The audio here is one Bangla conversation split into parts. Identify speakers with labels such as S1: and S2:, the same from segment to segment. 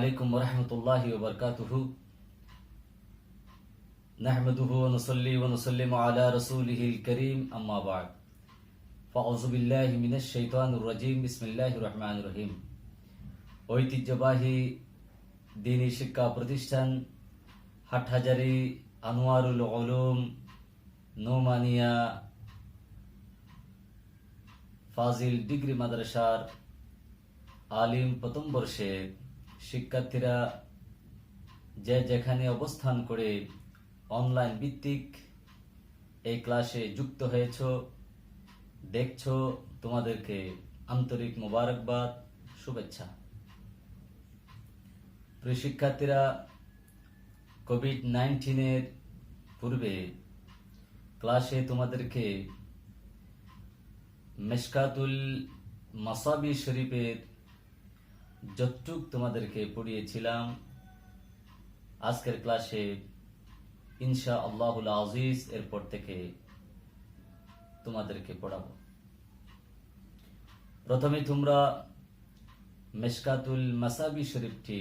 S1: আলাইকুম ওয়া বারাকাতুহু নাহমাদুহু ওয়া নুসাল্লি ওয়া নুসাল্লিমু আলা রাসূলিহিল কারীম আম্মা বা'দ ফাউযু বিল্লাহি মিনাশ শাইতানির রাজীম বিসমিল্লাহির রহমানির রহিম। ঐতিহ্যবাহী দ্বীনি শিক্ষা প্রতিষ্ঠান হাটহাজারী আনোয়ারুল উলুম নোমানিয়া ফাজিল ডিগ্রি মাদ্রাসার আলিম প্রথম বর্ষের শিক্ষার্থীরা যে যেখানে অবস্থান করে অনলাইন ভিত্তিক এই ক্লাসে যুক্ত হয়েছ, দেখছ, তোমাদেরকে আন্তরিক মোবারকবাদ, শুভেচ্ছা। প্রিয় শিক্ষার্থীরা, কোভিড-19 পূর্বে ক্লাসে তোমাদেরকে মিশকাতুল মাসাবি শরীফের যতটুক তোমাদেরকে পড়িয়েছিলাম, আজকের ক্লাসে ইনশাআল্লাহুল আজিজ এরপর থেকে তোমাদেরকে পড়াবো। প্রথমে তোমরা মিশকাতুল মাসাবি শরীফটি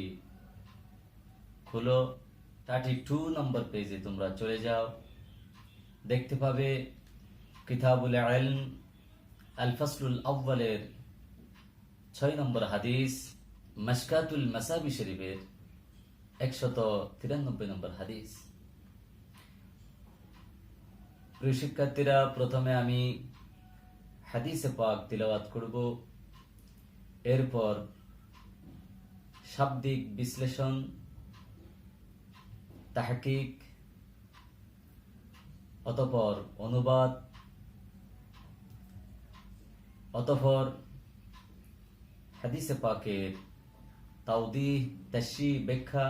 S1: খুলো, 32 নম্বর পেজে তোমরা চলে যাও। দেখতে পাবে কিতাবুল ইলম আল ফাসলুল আউয়ালের 6 নম্বর হাদিস, মিশকাতুল মাসাবি শরীফের 193 নম্বর হাদিস। প্রিয় শিক্ষার্থীরা, প্রথমে আমি হাদিসে পাক তিলাওয়াত করব, এরপর শাব্দিক বিশ্লেষণ, তাহকিক, অতঃপর অনুবাদ, অতঃপর হাদিসে পাকের তাওদীহ, তাশরীহ, ব্যাখ্যা,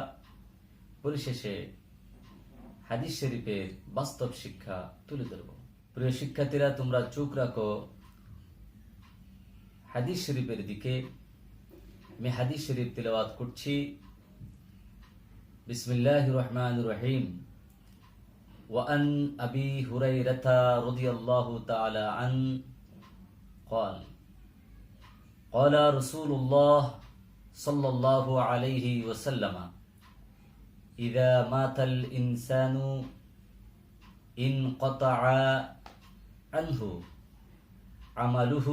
S1: পরিশেষে হাদিস শরীফের বাস্তব শিক্ষা তুলে ধরব। প্রিয় শিক্ষার্থীরা, তোমরা চোখ রাখো হাদিস শরীফের দিকে। আমি হাদিস শরীফ তিলাওয়াত করছি। বিসমিল্লাহির রহমানির রহিম। وعن أبي هريرة رضي الله تعالى عنه قال قال رسول الله صلى الله عليه وسلم إذا مات الإنسان انقطع عنه عمله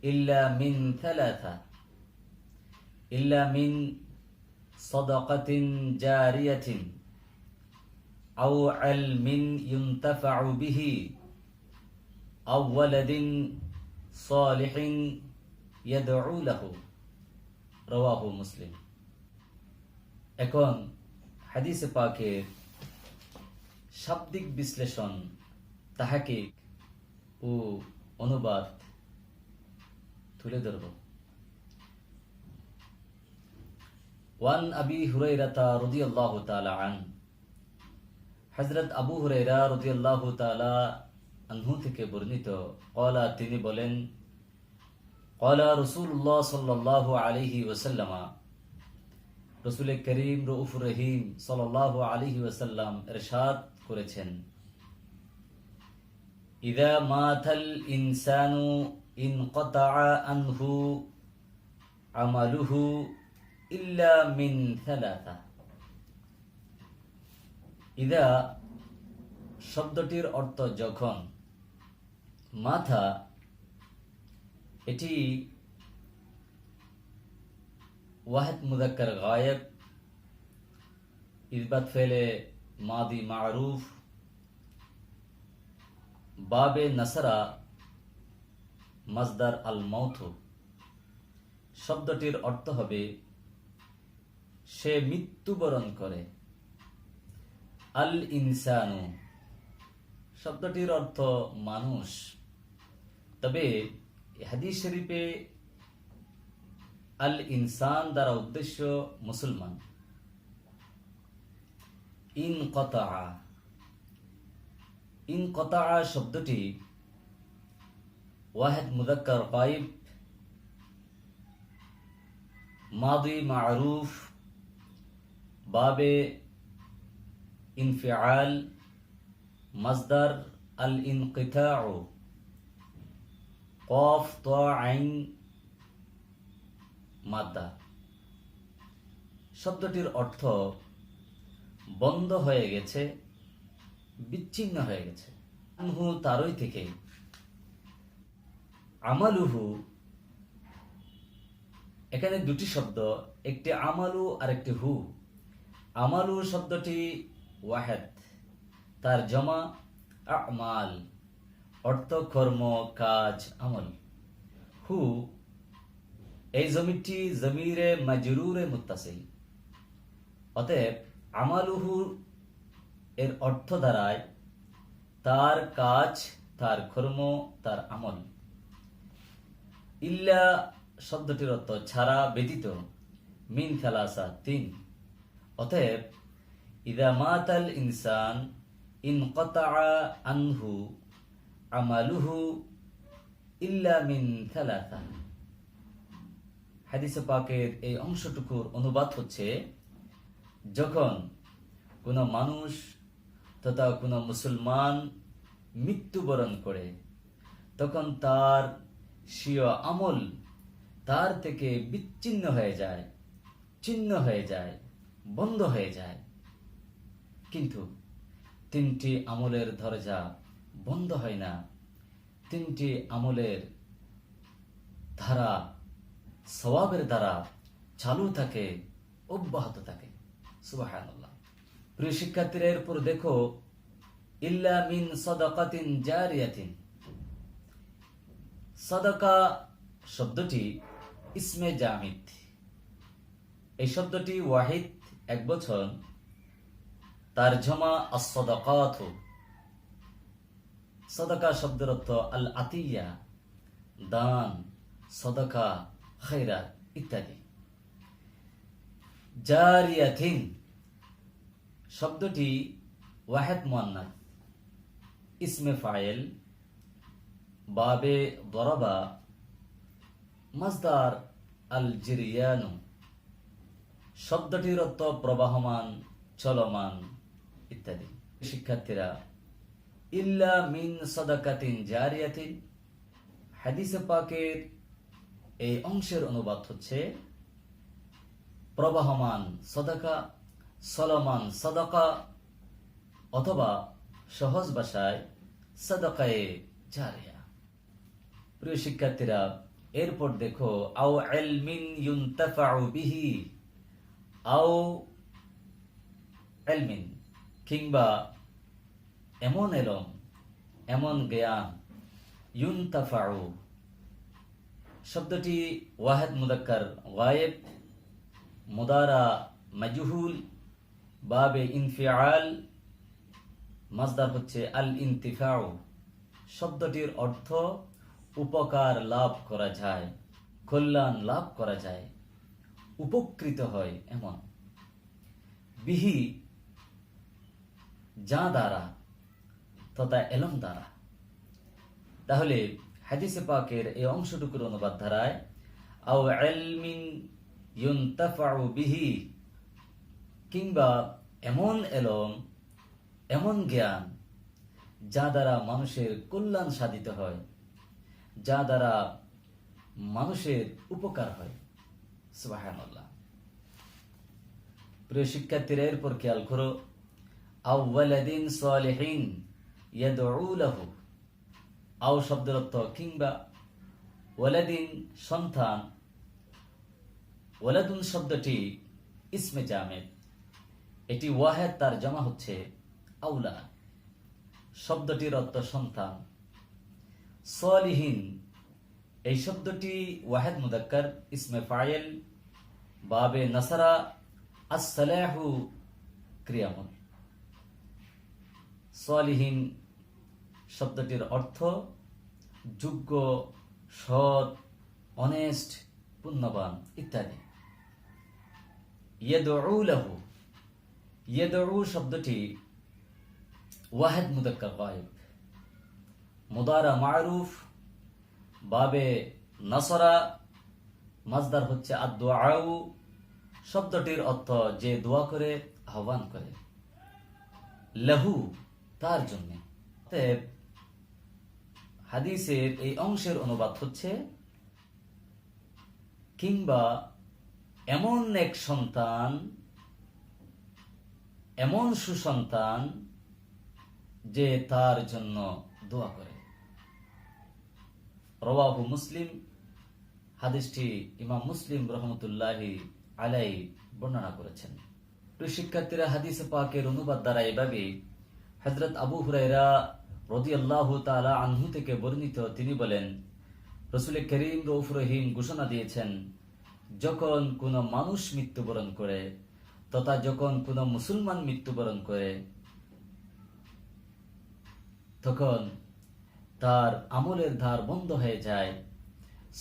S1: إلا من ثلاثة، إلا من صدقة جارية أو علم ينتفع به أو ولد صالح يدعو له رواه مسلم। এখন হাদিসে পাকের শাব্দিক বিশ্লেষণ, তাহকিক ও অনুবাদ তুলে ধরব। ওয়ান আবি হুরায়রা রাদিয়াল্লাহু তাআলা আন, হযরত আবু হুরায়রা রাদিয়াল্লাহু তাআলা আনহু থেকে বর্ণিত, ক্বালা, তিনি বলেন, ক্বালা রাসূলুল্লাহ সাল্লাল্লাহু আলাইহি ওয়াসাল্লাম, রাসূল করিম রউফুর রহিম সাল্লাল্লাহু আলাইহি ওয়াসাল্লাম ইরশাদ করেছেন, ইযা মাতাল ইনসানু ইনকাতাআ আনহু আমালুহু ইল্লা মিন সালাসা। ইযা শব্দটির অর্থ যখন, মাথা এটি ওয়াহিদ মুযাক্কার গায়েব, ইসবাত ফেলে মাদি মারুফ, বাবে নাসরা মাজদার আল মৌত। শব্দটির অর্থ হবে সে মৃত্যুবরণ করে। আল ইনসানু শব্দটির অর্থ মানুষ, তবে হাদিস শরীফে আল ইনসান দ্বারা উদ্দেশ্য মুসলমান। ইনকাতাআ শব্দটি ওয়াহিদ মুযাক্কার গায়েব, মাদি মারুফ, বাবে ইনফিআল, মাজদার আল ইনকিতাউ, কফ তা আইন মাদ্দা। শব্দটির অর্থ বন্ধ হয়ে গেছে, বিচ্ছিন্ন হয়ে গেছে। আনহু তারই থেকে, আমালুহু এখানে দুটি শব্দ, একটি আমালু আর একটি হু। আমালু শব্দটি ওয়াহেদ, তার জমা আমাল, অর্থ কর্ম, কাজ, আমল। হু এই জমিটি জমিরে মাজরুরে মুত্তাসিল, অতএব আমালুহু এর অর্থ দাঁড়ায় তার কাজ, তার কর্ম, তার আমল। ইল্লা শব্দটির অর্থ ছাড়া, ব্যতীত, মিন খালাসা তিন। অতএব ইদা মাতাল ইনসান ইনকাতা আনহু আমালুহু ইল্লা মিন থালাথা। হাদিসে পাকের এই অংশটুকুর অনুবাদ হচ্ছে, যখন কোন মানুষ তথা কোন মুসলমান মৃত্যুবরণ করে, তখন তার স্বীয় আমল তার থেকে বিচ্ছিন্ন হয়ে যায়, ছিন্ন হয়ে যায়, বন্ধ হয়ে যায়। কিন্তু তিনটি আমলের দরজা বন্ধ হয় না, তিনটি আমলের ধারা সওয়াবের দ্বারা চালু থাকে, অব্যাহত থাকে। সুবহানাল্লাহ। প্রিয় শিক্ষার্থীরা, এরপর দেখো ইল্লা মিন সাদাকাতিন জারিয়াতিন। সাদাকা শব্দটি ইসমে জামিদ। এই শব্দটি ওয়াহিদ, এক বচন, তার জমা আস-সাদাকাত। সাদাকা শব্দের অর্থ আল আতিয়া, দান, সাদাকা, খায়রাত ইত্যাদি। জারিয়াতিন শব্দটি ওয়াহিদ মুআন্নাস, ইসমে ফাইল, বাবে দরাবা, মাজদার আল জিরিয়ানু। শব্দটির অর্থ প্রবাহমান, চলমান ইত্যাদি। শিক্ষার্থীরা, ইল্লা মিন সাদাকাতিন জারিয়াতিন হাদিসে পাকের এই অংশের অনুবাদ হচ্ছে প্রবাহমান সাদাকা, চলমান সাদাকা, অথবা সহজ ভাষায় সাদাকায়ে জারিয়া। প্রিয় শিক্ষার্থীরা, এরপর দেখো আও ইলমিন ইউনতাফাউ বিহি। আও ইলমিন কিংবা এমন এলম, এমন জ্ঞান, ইউনতাফাউ শব্দটি ওয়াহিদ মুযাক্কার গায়েব, মুদারা মাজহুল, বাবে ইনফিআল, মাজদার হচ্ছে আল ইনতিফাউ। শব্দটির অর্থ উপকার লাভ করা যায়, কল্যাণ লাভ করা যায়, উপকৃত হয় এমন। বিহি যা দ্বারা, তথা এলম দ্বারা। তাহলে হাদিসে পাকের এই অংশটুকুর অনুবাদ ধারায় আও ইলমিন ইউনতাফাউ বিহি, কিংবা এমন এলম, এমন জ্ঞান যা দ্বারা মানুষের কল্যাণ সাধিত হয়, যা দ্বারা মানুষের উপকার হয়। সুবহানাল্লাহ। প্রিয় শিক্ষার্থীরা, এরপর খেয়াল করো আও ওয়ালাদিন সালিহিন ইয়াদউ লাহু। আও শব্দের অর্থ কিংবা, ওয়ালাদিন সন্তান। ওয়ালাদুন শব্দটি ইসমে জামেদ, এটি ওয়াহেদ, তার জমা হচ্ছে আউলাদ। শব্দটির অর্থ সন্তান। সালিহিন এই শব্দটি ওয়াহেদ মুযাক্কার, ইসমে ফাইল, বাবে নাসারা, আস-সালাহু ক্রিয়ামূল। সালিহিন শব্দটির অর্থ যোগ্য, সৎ, অনেস্ট, পুণ্যবান ইত্যাদি। ইয়াদউ লাহু, ইয়াদউ শব্দটি ওয়াহিদ মুযাক্কার গায়েব, মুদারা মারুফ, বাবে নাসরা, মাজদার হচ্ছে আদ-দুআউ। শব্দটির অর্থ যে দোয়া করে, আহ্বান করে। লাহু তার জন্য। হাদিসের এই অংশের অনুবাদ হচ্ছে কিংবা এমন এক সন্তান, এমন সুসন্তান যে তার জন্য দোয়া করে। রাওয়াহু মুসলিম, হাদিসটি ইমাম মুসলিম রহমতুল্লাহি আলাইহি বর্ণনা করেছেন। প্রিয় শিক্ষার্থীরা, হাদিসে পাকের অনুবাদ দ্বারা এভাবে হযরত আবু হুরায়রা রাদিয়াল্লাহু তাআলা আনহু থেকে বর্ণিত, তিনি বলেন, রাসূল করিম রউফ রহিম ঘোষণা দিয়েছেন, যখন কোনো মানুষ মৃত্যুবরণ করে তথা যখন কোনো মুসলমান মৃত্যুবরণ করে তখন তার আমলের ধার বন্ধ হয়ে যায়,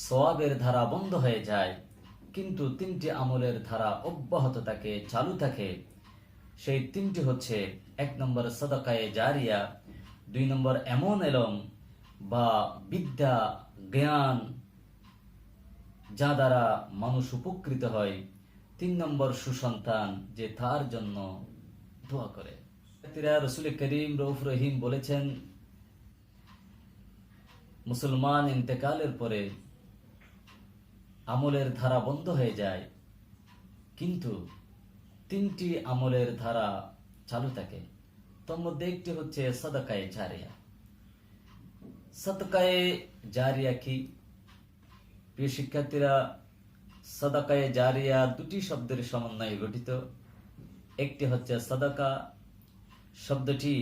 S1: সওয়াবের ধারা বন্ধ হয়ে যায়, কিন্তু তিনটি আমলের ধারা অব্যাহত থাকে, চালু থাকে। সেই তিনটি হচ্ছে: 1 নম্বর সাদাকায়ে জারিয়া, 2 নম্বর এমন এলম বা বিদ্যা জ্ঞান যা দ্বারা মানুষ উপকৃত হয়, 3 নম্বর সুসন্তান যে তার জন্য দোয়া করে। রাসূল করিম রউফ রহিম বলেছেন, মুসলমান ইন্তেকালের পরে আমলের ধারা বন্ধ হয়ে যায়, কিন্তু তিনটি আমলের ধারা চালু থাকে। তোর মধ্যে একটি হচ্ছে সাদাকায়ে জারিয়া। সাদাকায়ে জারিয়া কি? প্রিয় শিক্ষার্থীরা, সাদাকায়ে জারিয়া দুটি শব্দের সমন্বয়ে গঠিত। একটি হচ্ছে সাদাকা, শব্দটি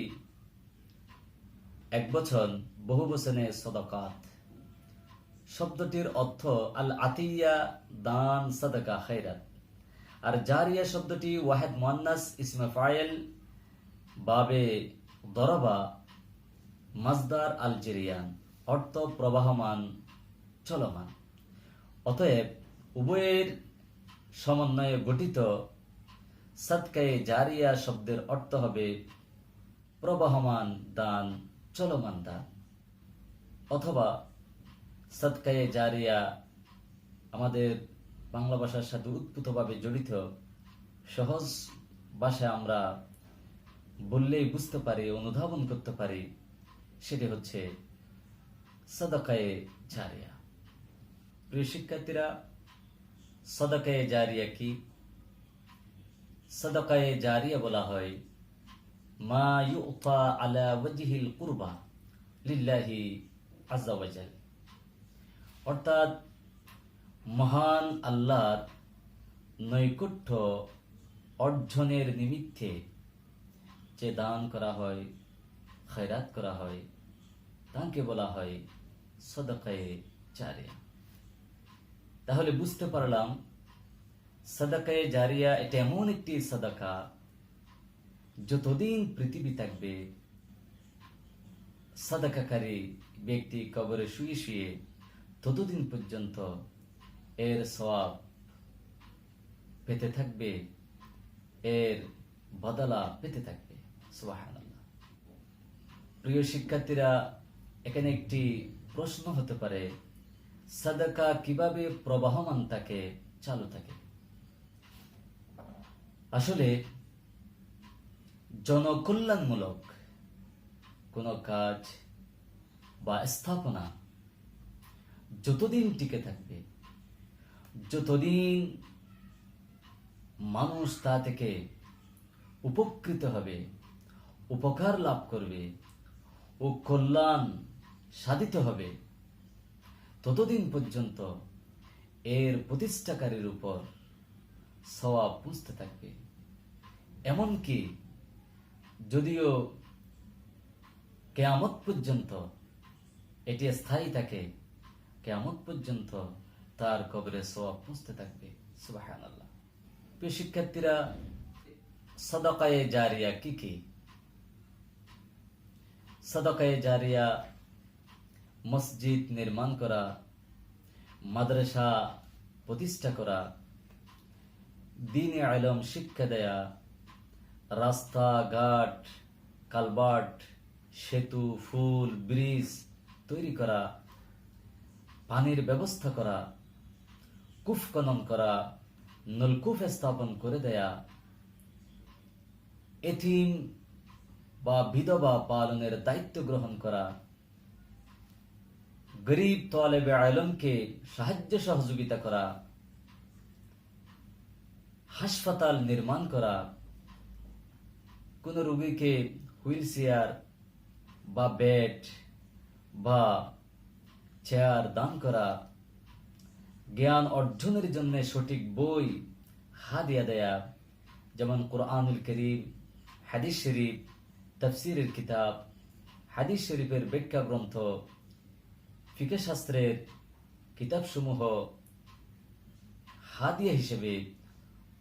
S1: এক বচন, বহু বচনে সাদাকাত। শব্দটির অর্থ আল আতিয়া, দান, সাদাকা, খায়রাত। আর জারিয়া শব্দটি ওয়াহেদ মুয়ান্নাস, ইসমে ফাইল, বাবে দরবা, মাজদার আল জারিয়ান, অর্থ প্রবাহমান, চলমান। অতএব উভয়ের সমন্বয়ে গঠিত সাদকায়ে জারিয়া শব্দের অর্থ হবে প্রবাহমান দান, চলমান দান। অথবা সাদকায়ে জারিয়া আমাদের বাংলা ভাষার সাথে উৎপুতভাবে জড়িত, সহজ ভাষায় আমরা বললেই বুঝতে পারি, অনুধাবন করতে পারি, সেটি হচ্ছে সাদাকায়ে জারিয়া। প্রিয় শিক্ষার্থীরা, সাদাকায়ে জারিয়া কি? সাদাকায়ে জারিয়া বলা হয় মা ইউতা আলা ওয়াজহিল কুরবা লিল্লাহি আযজা ওয়া জাল, অর্থাৎ মহান আল্লাহর নৈকট্য অর্জনের নিমিত্তে যে দান করা হয়, খয়রাত করা হয়, তাকে বলা হয় সাদাকায়ে জারিয়া। তাহলে বুঝতে পারলাম সাদাকায়ে জারিয়া এটা এমন একটি সাদাকা, যতদিন পৃথিবী থাকবে সাদাকাকারী ব্যক্তি কবরে শুয়ে শুয়ে ততদিন পর্যন্ত এর সওয়াব পেতে থাকবে, এর বদলা পেতে থাকবে। সুবহানাল্লাহ। প্রিয় শিক্ষার্থীরা, এখানে একটি প্রশ্ন হতে পারে, সাদাকা কিভাবে প্রবাহমান থাকে, চালু থাকে? আসলে জনকল্যাণমূলক কোন কাজ বা স্থাপনা যতদিন টিকে থাকবে, যতদিন মানুষ তা থেকে উপকৃত হবে, উপকার লাভ করবে ও কল্যাণ সাধিত হবে, ততদিন পর্যন্ত এর প্রতিষ্ঠাকারীর উপর সওয়াব পুঁজতে থাকবে। এমনকি যদিও কিয়ামত পর্যন্ত এটি স্থায়ী থাকে, কিয়ামত পর্যন্ত তার কবরে সওয়াব পুঁজতে থাকবে। সুবহানাল্লাহ। প্রিয় শিক্ষার্থীরা, সাদাকায়ে জারিয়া কি কি? সাদাকায়ে জারিয়া মসজিদ নির্মাণ করা, মাদ্রাসা প্রতিষ্ঠা করা, দ্বীনে ইলম শিক্ষা দেয়া, রাস্তা ঘাট, কালভার্ট, সেতু, ফুল, ব্রিজ তৈরি করা, পানির ব্যবস্থা করা, কূপ খনন করা, নলকূপ স্থাপন করে দেয়া, এতিম বা বিধবা পালনের দায়িত্ব গ্রহণ করা, গরিব তালেবে ইলমকে সাহায্য সহযোগিতা করা, হাসপাতাল নির্মাণ করা, কোন রোগীকে হুইল চেয়ার বা বেড বা চেয়ার দান করা, জ্ঞান অর্জনের জন্য সঠিক বই হাদিয়া দেয়া, যেমন কোরআনুল কারীম, হাদিস শরীফ, তাফসীরের কিতাব, হাদিস শরীফের ব্যাখ্যা গ্রন্থ, ফিকহ শাস্ত্রের কিতাবসমূহ হাদিয়া হিসেবে,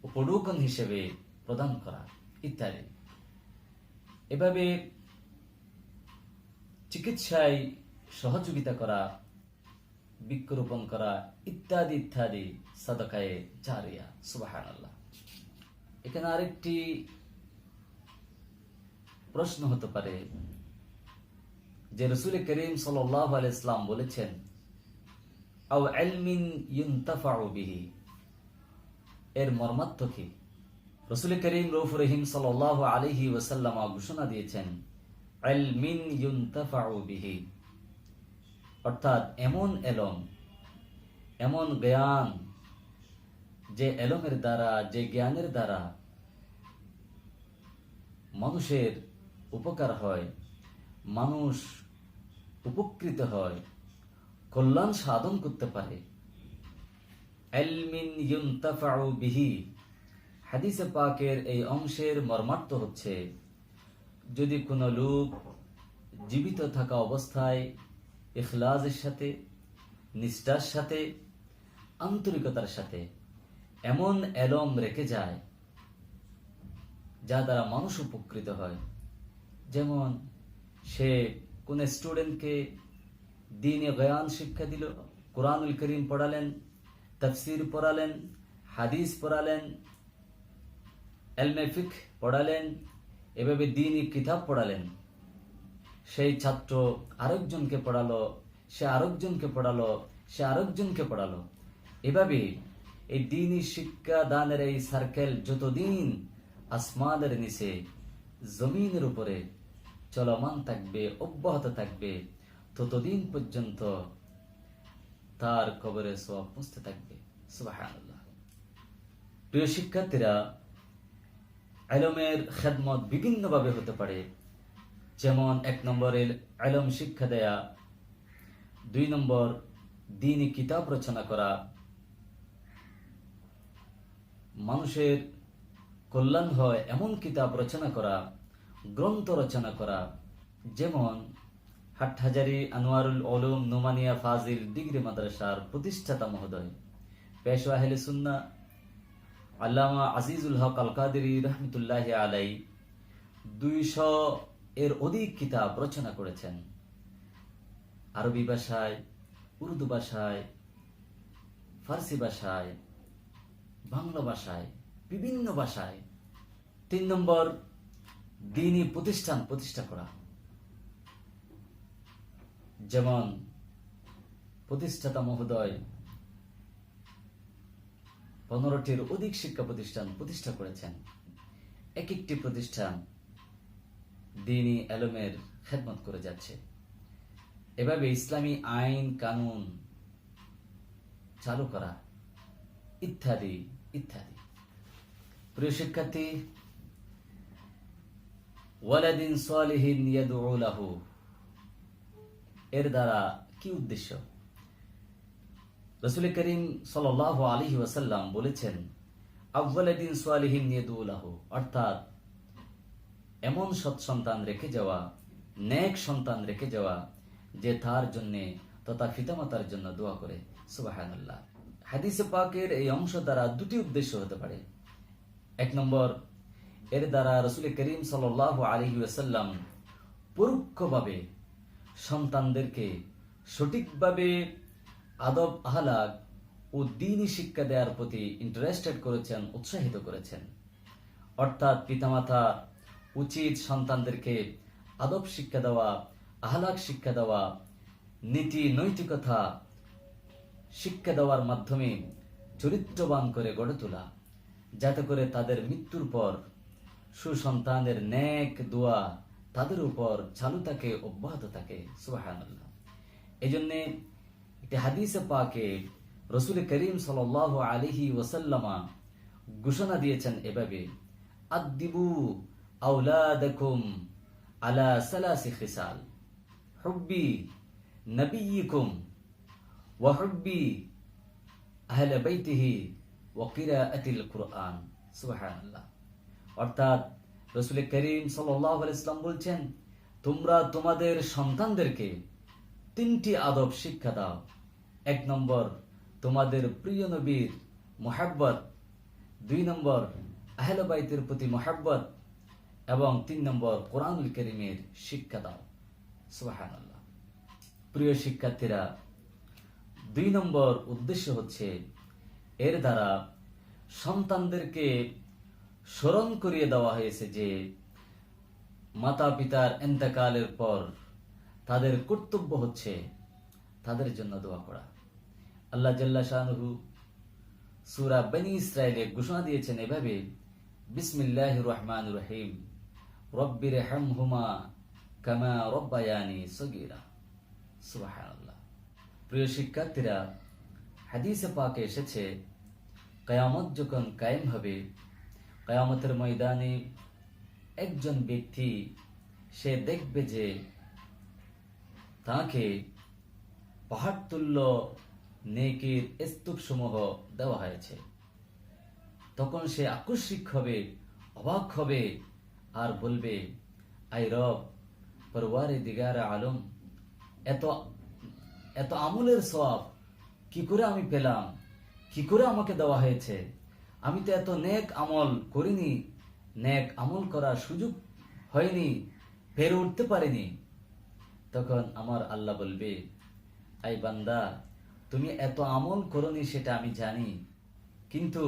S1: উপঢৌকন হিসেবে প্রদান করা ইত্যাদি। এভাবে চিকিৎসায় সহযোগিতা করা, বৃক্ষরোপণ করা ইত্যাদি ইত্যাদি সাদাকায়ে জারিয়া। সুবহানাল্লাহ। এখানে আরেকটি প্রশ্ন হতে পারে যে রাসূল করিম সাল্লাল্লাহু আলাইহি ওয়াসাল্লাম বলেছেন আও ইলমিন ইউনতাফাউ বিহি, এর মর্মার্থ কি? রাসূল করিম রউফুর রহিম সাল্লাল্লাহু আলাইহি ওয়াসাল্লাম ঘোষণা দিয়েছেন ইলমিন ইউনতাফাউ বিহি, অর্থাৎ এমন এলম, এমন জ্ঞান, যে এলমের দ্বারা, যে জ্ঞানের দ্বারা মানুষের উপকার হয়, মানুষ উপকৃত হয়, কল্যাণ সাধন করতে পারে। ইলমিন ইউনতাফাউ বিহি, হাদিসে পাকের এই অংশের মর্মার্থ হচ্ছে, যদি কোনো লোক জীবিত থাকা অবস্থায় ইখলাসের সাথে, নিষ্ঠার সাথে, আন্তরিকতার সাথে এমন এলম রেখে যায় যা দ্বারা মানুষ উপকৃত হয়, যেমন সে কোন স্টুডেন্টকে দ্বীনে জ্ঞান শিক্ষা দিল, কোরআনুল কারীম পড়ালেন, তাফসীর পড়ালেন, হাদিস পড়ালেন, ইলমে ফিকহ পড়ালেন, এভাবে দ্বীনি কিতাব পড়ালেন। সেই ছাত্র আরেকজনকে পড়ালো, সে আরেকজনকে পড়ালো, সে আরেকজনকে পড়ালো। এভাবে এই দ্বীনি শিক্ষা দানের এই সার্কেল যতদিন আসমানের নিচে, জমিনের উপরে চলমান থাকবে, অব্যাহত থাকবে, ততদিন পর্যন্ত তার কবরে সওয়াব পৌঁছতে থাকবে। সুবহানাল্লাহ। প্রিয় শিক্ষার্থীরা, ইলমের খেদমত বিভিন্নভাবে হতে পারে। যেমন 1 নম্বর ইলম শিক্ষা দেয়া, 2 নম্বর দ্বীনি কিতাব রচনা করা, মানুষের কল্যাণ হয় এমন কিতাব রচনা করা, গ্রন্থ রচনা করা, যেমন হাটহাজারী আনোয়ারুল উলুম নোমানিয়া ফাজিল ডিগ্রি মাদ্রাসার প্রতিষ্ঠাতা মহোদয় পেশওয়া আহলে সুন্নাহ আল্লামা আজিজুল হক আল কাদেরী রাহমাতুল্লাহি আলাইহি 200 এর অধিক কিতাব রচনা করেছেন। আরবি ভাষায়, উর্দু ভাষায়, ফার্সি ভাষায়, বাংলা ভাষায়, বিভিন্ন ভাষায়। 3 নম্বর দ্বীনি প্রতিষ্ঠান প্রতিষ্ঠা করা, যেমন প্রতিষ্ঠাতা মহোদয় 15টির অধিক শিক্ষা প্রতিষ্ঠান প্রতিষ্ঠা করেছেন। এক একটি প্রতিষ্ঠান দ্বীনি ইলমের খেদমত করে যাচ্ছে। এভাবে ইসলামী আইন কানুন চালু করা ইত্যাদি ইত্যাদি। প্রিয় শিক্ষার্থী, ওয়ালাদিন সালিহিন ইয়াদউ লাহু, এর দ্বারা কি উদ্দেশ্য? রাসূল করিম সাল্লাল্লাহু আলাইহি ওয়াসাল্লাম বলেছেন আওয়ালাদিন সালিহিন ইয়াদউ লাহু, অর্থাৎ এমন সৎ সন্তান রেখে যাওয়া, নেক সন্তান রেখে যাওয়া, যে তার জন্য তথা পিতামাতার জন্য দোয়া করে। সুবহানাল্লাহ। হাদিসে পাকের এই অংশ দ্বারা 2টি উদ্দেশ্য হতে পারে। 1 নম্বর, এর দ্বারা রাসূল করিম সাল্লাল্লাহু আলাইহি ওয়াসাল্লাম পরোক্ষভাবে সন্তানদেরকে সঠিকভাবে আদব, আহলাক ও দ্বীনি শিক্ষা দেওয়ার প্রতি ইন্টারেস্টেড করেছেন, উৎসাহিত করেছেন। অর্থাৎ পিতামাতা উচিত সন্তানদেরকে আদব শিক্ষা দেওয়া, আহলাক শিক্ষা দেওয়া, নীতি নৈতিকতা শিক্ষা দেওয়ার মাধ্যমে চরিত্রবান করে গড়ে তোলা, যাতে করে তাদের মৃত্যুর পর সুসন্তানের নেক দোয়া তাদের উপর চালু থাকে, অব্যাহত থাকে। সুবহানাল্লাহ। এজন্য একটি হাদিসে পাকে রাসূল করিম সাল্লাল্লাহু আলাইহি ওয়াসাল্লাম ঘোষণা দিয়েছেন এভাবে, আদ্দিবু আওলাদাকুম আলা সালাসি খিসাল, হুব্বি নবিয়িকুম ওয়া হুব্বি আহলে বাইতিহি ওয়া কিরাআতিল কুরআন। সুবহানাল্লাহ। অর্থাৎ রাসূল করিম সাল্লাল্লাহু আলাইহি ওয়াসাল্লাম বলছেন, তোমরা তোমাদের সন্তানদেরকে তিনটি আদব শিক্ষা দাও। 1 নম্বর, তোমাদের প্রিয় নবীর মুহাব্বত, 2 নম্বর আহলে বাইতের প্রতি মুহাব্বত, এবং 3 নম্বর কোরআনুল কারীমের শিক্ষা দাও। সুবহানাল্লাহ। প্রিয় শিক্ষার্থীরা, 2 নম্বর উদ্দেশ্য হচ্ছে এর দ্বারা সন্তানদেরকে স্মরণ করিয়ে দেওয়া হয়েছে যে মাতা পিতার ইন্তেকালের পর তাদের কর্তব্য হচ্ছে তাদের জন্য দোয়া করা। আল্লাহ জাল্লা শানুহু সূরা বনী ইসরাইলে ঘোষণা দিয়েছেন এভাবে, বিসমিল্লাহির রহমানির রহিম, রব্বিরহামহুমা কামা রব্বায়ানি সগীরা। সুবহানাল্লাহ। প্রিয় শিক্ষার্থীরা, হাদিসে পাকে এসেছে, কিয়ামত যখন কায়েম হবে, কিয়ামতের ময়দানে একজন ব্যক্তি সে দেখবে যে তাকে পাহাড় তুল্য নেকির স্তূপ সমূহ দেওয়া হয়েছে। তখন সে আকস্মিক হবে, অবাক হবে, আর বলবে, আই রব, পরওয়ারে দিগারে আলম, এত এত আমলের সওয়াব কি করে আমি পেলাম, কি করে আমাকে দেওয়া হয়েছে? আমি তো এত নেক আমল করিনি, নেক আমল করার সুযোগ হয়নি, পেরে উঠতে পারিনি। তখন আমার আল্লাহ বলবে, আই বান্দা, তুমি এত আমল করনি সেটা আমি জানি, কিন্তু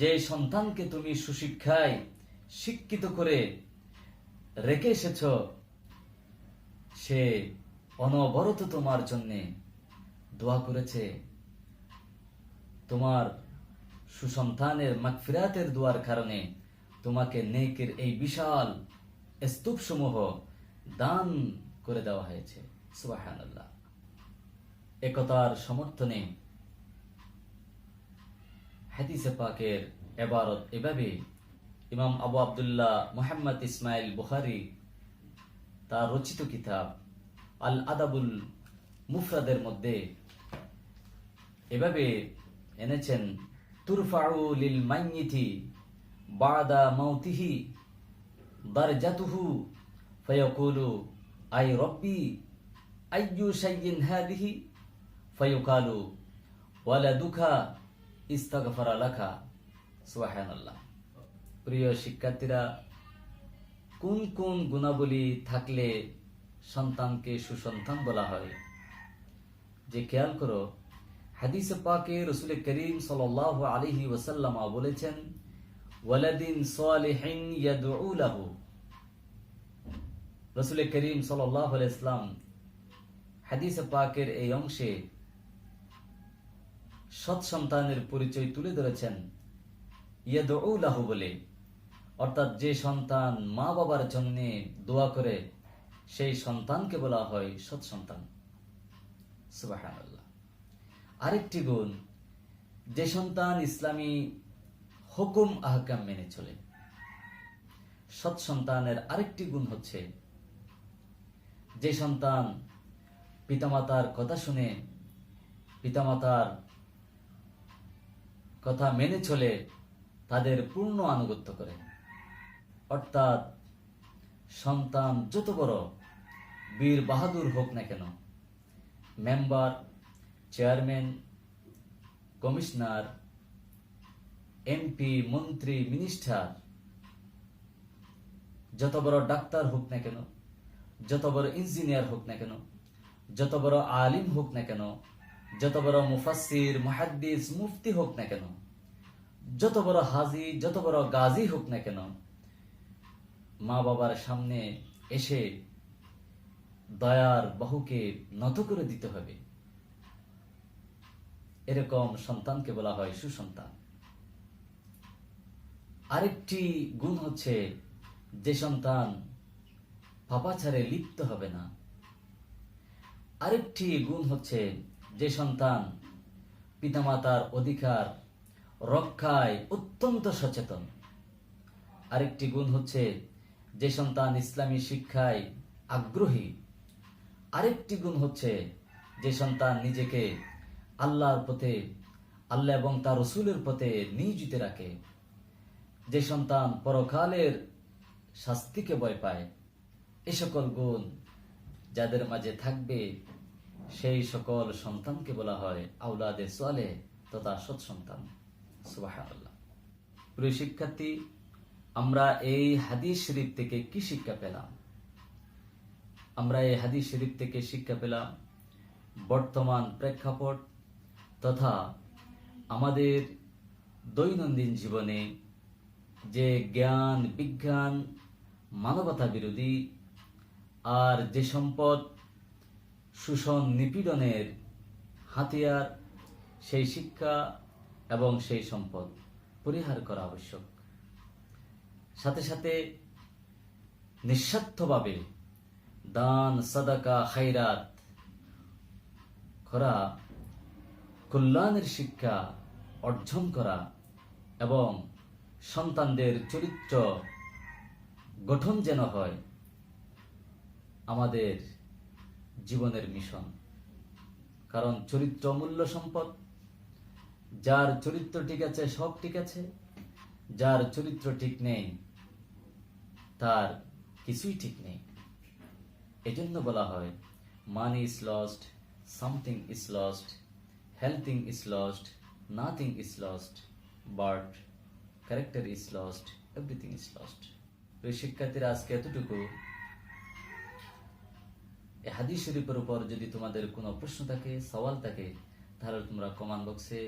S1: যে সন্তানকে তুমি সুশিক্ষায় শিক্ষিত করে রেখে এসেছ, সে অনবরত তোমার জন্যে দোয়া করেছে। তোমার সুসন্তানের মাগফিরাতের দোয়ার কারণে তোমাকে নেকের এই বিশাল স্তূপ সমূহ দান করে দেওয়া হয়েছে। সুবহানাল্লাহ। একতার সমর্থনে হাদিসে পাকের ইবারত এভাবে, ইমাম আবু আব্দুল্লাহ মুহাম্মদ ইসমাইল বুখারী তার রচিত কিতাব আল আদাবুল মুফরাদের মধ্যে এভাবে এনেছেন, তুরফাউ লিল মাইয়িতি বাদা মাউতিহি দারজাতুহু ফায়াকুলু আই রব্বি আইয়ু শাইইন হাদিহি ফায়ুকালু ওয়ালাদুকা ইস্তাগফারা লাকা। সুবহানাল্লাহ। প্রিয় শিক্ষার্থীরা, কোন কোন গুণাবলী থাকলে সন্তানকে সুসন্তান বলা হয়? যে খেয়াল করো, হাদিসে পাকে রাসূল করিম সাল্লাল্লাহু আলাইহি ওয়াসাল্লাম বলেছেন, ওয়ালাদিন সালিহিন ইয়াদউ লাহু। রাসূল করিম সাল্লাল্লাহু আলাইহি ওয়াসাল্লাম হাদিসে পাকের এই অংশে সৎ সন্তানের পরিচয় তুলে ধরেছেন ইয়াদউ লাহু বলে। অর্থাৎ যে সন্তান মা বাবার জন্য দোয়া করে সেই সন্তানকে বলা হয় সৎ সন্তান। সুবহানাল্লাহ। আরেকটি গুণ, যে সন্তান ইসলামী হুকুম আহকাম মেনে চলে। সৎ সন্তানের আরেকটি গুণ হচ্ছে যে সন্তান পিতামাতার কথা শুনে, পিতামাতার কথা মেনে চলে, তাদের পূর্ণ আনুগত্য করে। অর্থাৎ সন্তান যত বড় বীর বাহাদুর হোক না কেন, মেম্বার, চেয়ারম্যান, কমিশনার, এমপি, মন্ত্রী, মিনিস্টার, যত বড় ডাক্তার হোক না কেন, যত বড় ইঞ্জিনিয়ার হোক না কেন, যত বড় আলিম হোক না কেন, যত বড় মুফাসসির, মুহাদ্দিস, মুফতি হোক না কেন, যত বড় হাজি, যত বড় গাজী হোক না কেন, মা বাবার সামনে এসে দয়ার বাহুকে নত করে দিতে হবে। এরকম সন্তানকে বলা হয় সুসন্তান। আরেকটি গুণ হচ্ছে যে সন্তান পাপাচারে লিপ্ত হবে না। আরেকটি গুণ হচ্ছে যে সন্তান পিতামাতার অধিকার রক্ষায় অত্যন্ত সচেতন। আরেকটি গুণ হচ্ছে যে সন্তান ইসলামী শিক্ষায় আগ্রহী। আরেকটি গুণ হচ্ছে যে সন্তান নিজেকে আল্লাহর পথে, আল্লাহ এবং তার রসুলের পথে নিয়োজিত রাখে। যে সন্তান পরকালের শাস্তিকে ভয় পায়। এ সকল গুণ যাদের মাঝে থাকবে সেই সকল সন্তানকে বলা হয় আওলাদে সালেহ তথা সৎ সন্তান। সুবহানাল্লাহ। প্রিয় শিক্ষার্থী, আমরা এই হাদিস শরীফ থেকে কি শিক্ষা পেলাম? আমরা এই হাদিস শরীফ থেকে শিক্ষা পেলাম বর্তমান প্রেক্ষাপট তথা আমাদের দৈনন্দিন জীবনে যে জ্ঞান, বিজ্ঞান, মানবতা বিরোধী আর যে সম্পদ শোষণ, নিপীড়নের হাতিয়ার, সেই শিক্ষা এবং সেই সম্পদ পরিহার করা আবশ্যক। সাথে সাথে নিঃস্বার্থভাবে দান, সাদাকা, খায়রাত করা, কল্যাণের শিক্ষা অর্জন করা এবং সন্তানদের চরিত্র গঠন যেন হয় আমাদের জীবনের মিশন। কারণ চরিত্র অমূল্য সম্পদ। যার চরিত্র ঠিক আছে সব ঠিক আছে, যার চরিত্র ঠিক নেই তার কিছুই ঠিক নেই। এজন্য বলা হয় money is lost, something is lost, health is lost, nothing is lost, but character is lost, everything is lost. ওই শিক্ষার্থীরা আজকে এতটুকু। এই হাদিস শরীফের উপর যদি তোমাদের কোনো প্রশ্ন থাকে, সওয়াল থাকে, তাহলে তোমরা কমেন্ট বক্সে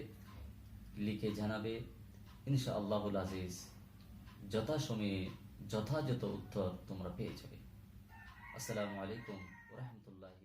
S1: লিখে জানাবে। ইনশাআল্লাহুল আজিজ যথাসময়ে যথাযথ উত্তর তোমরা পেয়ে যাবে। আসসালামু আলাইকুম ওয়া রাহমাতুল্লাহি